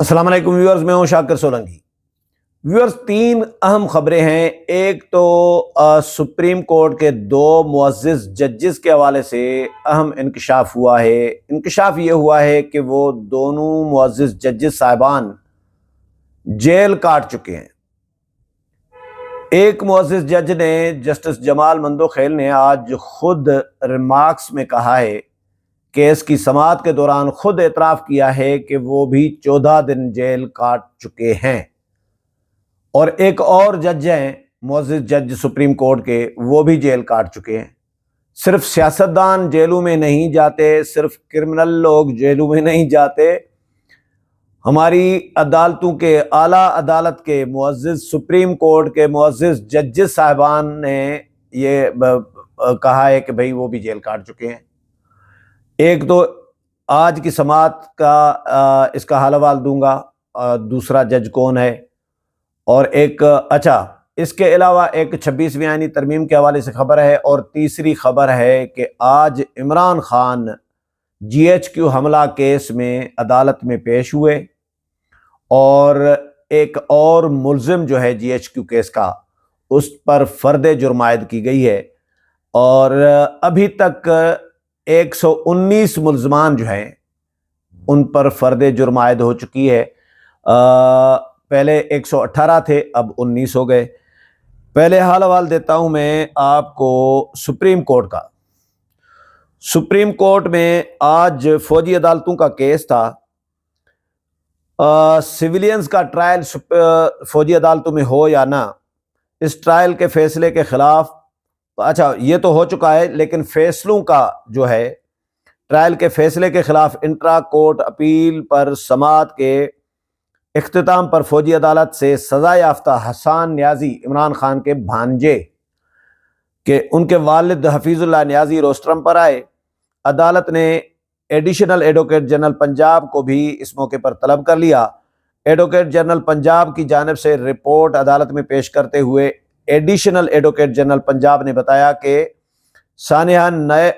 السلام علیکم ویورز، میں ہوں شاکر سولنگی۔ ویورز، تین اہم خبریں ہیں۔ ایک تو سپریم کورٹ کے دو معزز ججز کے حوالے سے اہم انکشاف ہوا ہے۔ انکشاف یہ ہوا ہے کہ وہ دونوں معزز ججز صاحبان جیل کاٹ چکے ہیں۔ ایک معزز جج نے، جسٹس جمال مندوخیل نے، آج خود ریمارکس میں کہا ہے، کیس کی سماعت کے دوران خود اعتراف کیا ہے کہ وہ بھی 14 دن جیل کاٹ چکے ہیں۔ اور ایک اور جج ہیں، معزز جج سپریم کورٹ کے، وہ بھی جیل کاٹ چکے ہیں۔ صرف سیاستدان جیلوں میں نہیں جاتے، صرف کرمنل لوگ جیلوں میں نہیں جاتے، ہماری عدالتوں کے، اعلیٰ عدالت کے معزز، سپریم کورٹ کے معزز ججز صاحبان نے یہ کہا ہے کہ بھئی وہ بھی جیل کاٹ چکے ہیں۔ ایک تو آج کی سماعت کا اس کا حال حوال دوں گا، دوسرا جج کون ہے، اور ایک اس کے علاوہ ایک 26ویں آئینی ترمیم کے حوالے سے خبر ہے، اور تیسری خبر ہے کہ آج عمران خان GHQ حملہ کیس میں عدالت میں پیش ہوئے، اور ایک اور ملزم جو ہے GHQ کیس کا، اس پر فرد جرم عائد کی گئی ہے، اور ابھی تک 119 ملزمان جو ہیں ان پر فرد جرم عائد ہو چکی ہے۔ پہلے 118 تھے، اب 19 ہو گئے۔ پہلے حال حوال دیتا ہوں میں آپ کو سپریم کورٹ کا۔ سپریم کورٹ میں آج فوجی عدالتوں کا کیس تھا۔ سویلینز کا ٹرائل فوجی عدالتوں میں ہو یا نہ، اس ٹرائل کے فیصلے کے خلاف یہ تو ہو چکا ہے، لیکن فیصلوں کا جو ہے، ٹرائل کے فیصلے کے خلاف انٹرا کورٹ اپیل پر سماعت کے اختتام پر فوجی عدالت سے سزا یافتہ حسان نیازی، عمران خان کے بھانجے، کہ ان کے والد حفیظ اللہ نیازی روسٹرم پر آئے۔ عدالت نے ایڈیشنل ایڈوکیٹ جنرل پنجاب کو بھی اس موقع پر طلب کر لیا۔ ایڈوکیٹ جنرل پنجاب کی جانب سے رپورٹ عدالت میں پیش کرتے ہوئے ایڈیشنل ایڈوکیٹ جنرل پنجاب نے بتایا کہ سانحہ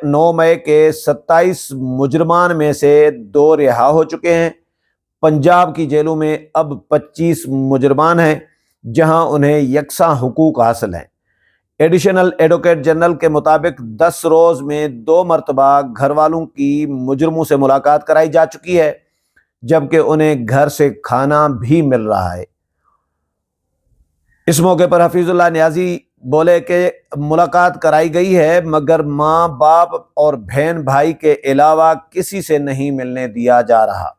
9 مئی کے 27 مجرمان میں سے 2 رہا ہو چکے ہیں۔ پنجاب کی جیلوں میں اب 25 مجرمان ہیں، جہاں انہیں یکساں حقوق حاصل ہیں۔ ایڈیشنل ایڈوکیٹ جنرل کے مطابق 10 روز میں 2 مرتبہ گھر والوں کی مجرموں سے ملاقات کرائی جا چکی ہے، جبکہ انہیں گھر سے کھانا بھی مل رہا ہے۔ اس موقع پر حفیظ اللہ نیازی بولے کہ ملاقات کرائی گئی ہے، مگر ماں باپ اور بہن بھائی کے علاوہ کسی سے نہیں ملنے دیا جا رہا۔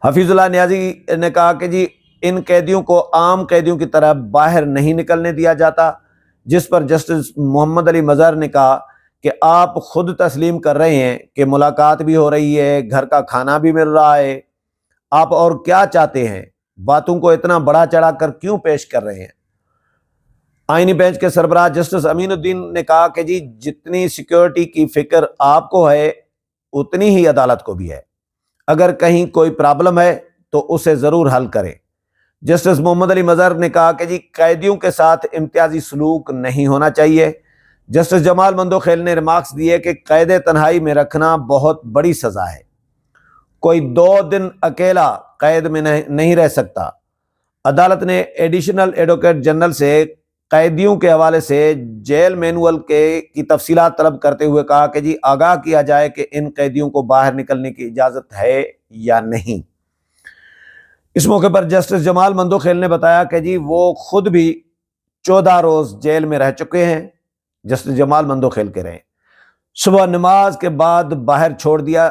حفیظ اللہ نیازی نے کہا کہ جی، ان قیدیوں کو عام قیدیوں کی طرح باہر نہیں نکلنے دیا جاتا، جس پر جسٹس محمد علی مظہر نے کہا کہ آپ خود تسلیم کر رہے ہیں کہ ملاقات بھی ہو رہی ہے، گھر کا کھانا بھی مل رہا ہے، آپ اور کیا چاہتے ہیں؟ باتوں کو اتنا بڑا چڑھا کر کیوں پیش کر رہے ہیں؟ آئینی بینچ کے سربراہ جسٹس امین الدین نے کہا کہ جی، جتنی سیکیورٹی کی فکر آپ کو ہے، اتنی ہی عدالت کو بھی ہے۔ اگر کہیں کوئی پرابلم ہے تو اسے ضرور حل کریں۔ جسٹس محمد علی مظہر نے کہا کہ جی، قیدیوں کے ساتھ امتیازی سلوک نہیں ہونا چاہیے۔ جسٹس جمال مندوخیل نے ریمارکس دیے کہ قید تنہائی میں رکھنا بہت بڑی سزا ہے، کوئی 2 دن اکیلا قید میں نہیں رہ سکتا۔ عدالت نے ایڈیشنل ایڈوکیٹ جنرل سے قیدیوں کے حوالے سے جیل مینول کی تفصیلات طلب کرتے ہوئے کہا کہ جی، آگاہ کیا جائے کہ ان قیدیوں کو باہر نکلنے کی اجازت ہے یا نہیں۔ اس موقع پر جسٹس جمال مندوخیل نے بتایا کہ جی، وہ خود بھی 14 روز جیل میں رہ چکے ہیں۔ جسٹس جمال مندوخیل کہہ رہے ہیں، صبح نماز کے بعد باہر چھوڑ دیا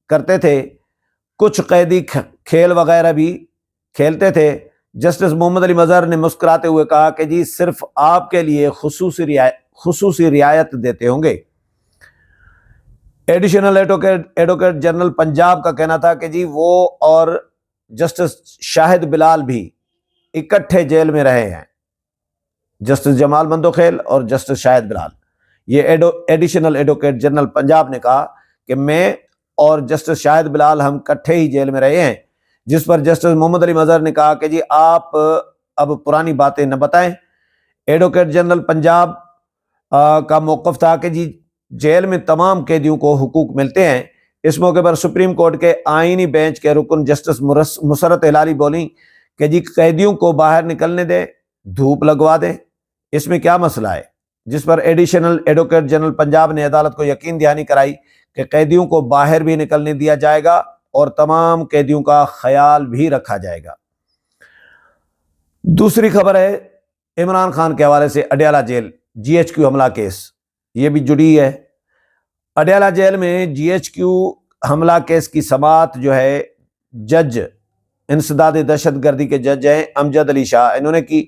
کرتے تھے، کچھ قیدی کھیل وغیرہ بھی کھیلتے تھے۔ جسٹس محمد علی مظہر نے مسکراتے ہوئے کہا کہ جی، صرف آپ کے لیے خصوصی رعایت دیتے ہوں گے۔ ایڈیشنل ایڈوکیٹ جنرل پنجاب کا کہنا تھا کہ جی، وہ اور جسٹس شاہد بلال بھی اکٹھے جیل میں رہے ہیں، جسٹس جمال مندوخیل اور جسٹس شاہد بلال۔ یہ ایڈیشنل ایڈوکیٹ جنرل پنجاب نے کہا کہ میں اور جسٹس شاہد بلال ہم اکٹھے ہی جیل میں رہے ہیں، جس پر جسٹس محمد علی مظہر نے کہا کہ جی، آپ اب پرانی باتیں نہ بتائیں۔ ایڈوکیٹ جنرل پنجاب کا موقف تھا کہ جی، جیل میں تمام قیدیوں کو حقوق ملتے ہیں، اس موقع پر سپریم کورٹ کے آئینی بینچ کے رکن جسٹس مسرت ہلالی بولیں کہ جی قیدیوں کو باہر نکلنے دیں، دھوپ لگوا دیں، اس میں کیا مسئلہ ہے؟ جس پر ایڈیشنل ایڈوکیٹ جنرل پنجاب نے عدالت کو یقین دہانی کرائی کہ قیدیوں کو باہر بھی نکلنے دیا جائے گا اور تمام قیدیوں کا خیال بھی رکھا جائے گا۔ دوسری خبر ہے عمران خان کے حوالے سے اڈیالہ جیل GHQ حملہ کیس، یہ بھی جڑی ہے۔ اڈیالہ جیل میں GHQ حملہ کیس کی سماعت جو ہے جج انسداد دہشت گردی کے جج ہیں امجد علی شاہ، انہوں نے کی۔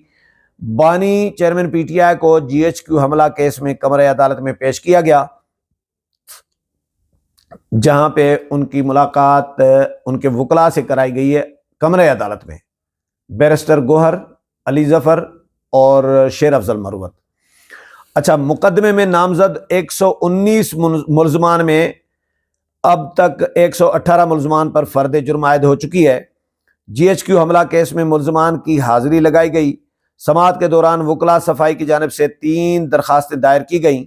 بانی چیئرمین PTI کو GHQ حملہ کیس میں کمرہ عدالت میں پیش کیا گیا، جہاں پہ ان کی ملاقات ان کے وکلاء سے کرائی گئی ہے کمرہ عدالت میں، بیرسٹر گوہر، علی ظفر اور شیر افضل مروت۔ اچھا، مقدمے میں نامزد 119 ملزمان میں اب تک 118 ملزمان پر فرد جرم عائد ہو چکی ہے۔ GHQ حملہ کیس میں ملزمان کی حاضری لگائی گئی۔ سماعت کے دوران وکلاء صفائی کی جانب سے 3 درخواستیں دائر کی گئیں۔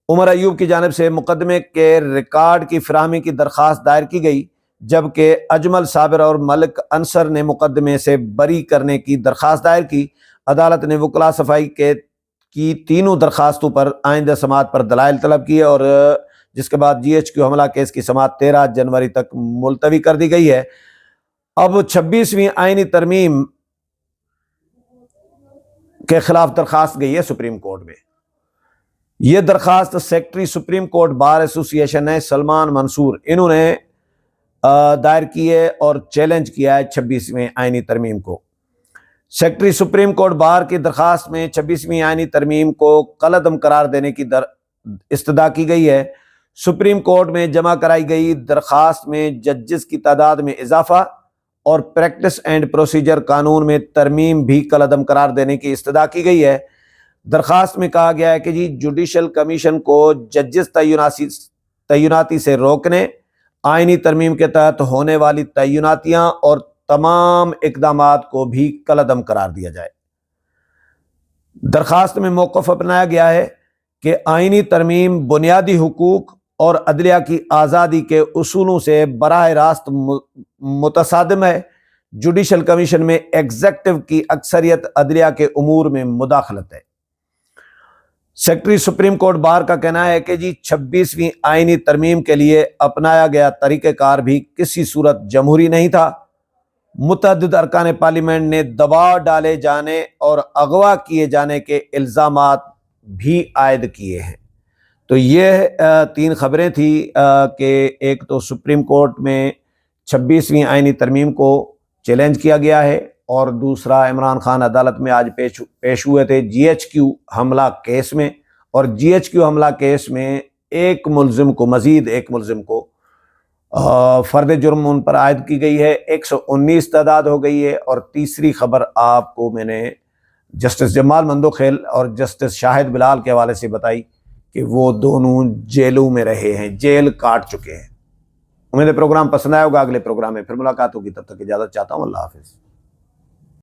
عمر ایوب کی جانب سے مقدمے کے ریکارڈ کی فراہمی کی درخواست دائر کی گئی، جبکہ اجمل صابر اور ملک انصر نے مقدمے سے بری کرنے کی درخواست دائر کی۔ عدالت نے وکلاء صفائی کی تینوں درخواستوں پر آئندہ سماعت پر دلائل طلب کیے، اور جس کے بعد GHQ حملہ کیس کی سماعت 13 جنوری تک ملتوی کر دی گئی ہے۔ اب 26ویں آئینی ترمیم کے خلاف درخواست گئی ہے سپریم کورٹ میں۔ یہ درخواست سیکرٹری سپریم کورٹ بار ایسوسی ایشن ہے سلمان منصور، انہوں نے دائر کی ہے اور چیلنج کیا ہے 26ویں آئینی ترمیم کو۔ سیکرٹری سپریم کورٹ بار کی درخواست میں 26ویں آئینی ترمیم کو کالعدم قرار دینے کی استدعا کی گئی ہے۔ سپریم کورٹ میں جمع کرائی گئی درخواست میں ججز کی تعداد میں اضافہ اور پریکٹس اینڈ پروسیجر قانون میں ترمیم بھی کالعدم قرار دینے کی استدعا کی گئی ہے۔ درخواست میں کہا گیا ہے کہ جی جوڈیشل کمیشن کو ججز تعیناتی سے روکنے، آئینی ترمیم کے تحت ہونے والی تعیناتیاں اور تمام اقدامات کو بھی کالعدم قرار دیا جائے۔ درخواست میں موقف اپنایا گیا ہے کہ آئینی ترمیم بنیادی حقوق اور عدلیہ کی آزادی کے اصولوں سے براہ راست متصادم ہے۔ جوڈیشل کمیشن میں ایگزیکٹو کی اکثریت عدلیہ کے امور میں مداخلت ہے۔ سیکرٹری سپریم کورٹ بار کا کہنا ہے کہ جی 26ویں آئینی ترمیم کے لیے اپنایا گیا طریقہ کار بھی کسی صورت جمہوری نہیں تھا۔ متعدد ارکان پارلیمنٹ نے دباؤ ڈالے جانے اور اغوا کیے جانے کے الزامات بھی عائد کیے ہیں۔ تو یہ 3 خبریں تھیں کہ ایک تو سپریم کورٹ میں 26ویں آئینی ترمیم کو چیلنج کیا گیا ہے، اور دوسرا عمران خان عدالت میں آج پیش ہوئے تھے GHQ حملہ کیس میں، اور GHQ حملہ کیس میں مزید ایک ملزم کو فرد جرم ان پر عائد کی گئی ہے، 119 تعداد ہو گئی ہے۔ اور تیسری خبر آپ کو میں نے جسٹس جمال مندوخیل اور جسٹس شاہد بلال کے حوالے سے بتائی کہ وہ دونوں جیلوں میں رہے ہیں، جیل کاٹ چکے ہیں۔ امید ہے پروگرام پسند آئے ہوگا، اگلے پروگرام میں پھر ملاقات ہوگی، تب تک اجازت چاہتا ہوں، اللہ حافظ۔